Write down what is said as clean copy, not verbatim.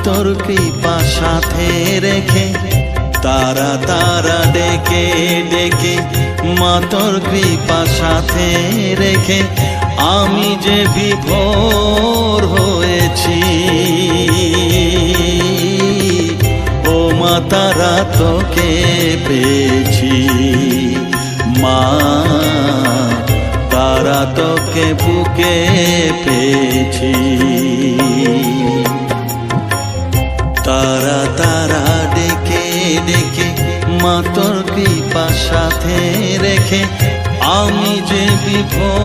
তোর কৃপা সাথে রেখে, তারা তারা ডেকে ডেকে মা তোর কৃপা সাথে রেখে আমি যে বিভোর হয়েছি। ও মা তারা তোকে পেয়েছি, মা তারা তোকে বুকে পেয়েছি। তারা তারা ডেকে ডেকে মা তোর কৃপা সাথে রেখে আমি যে বিভোর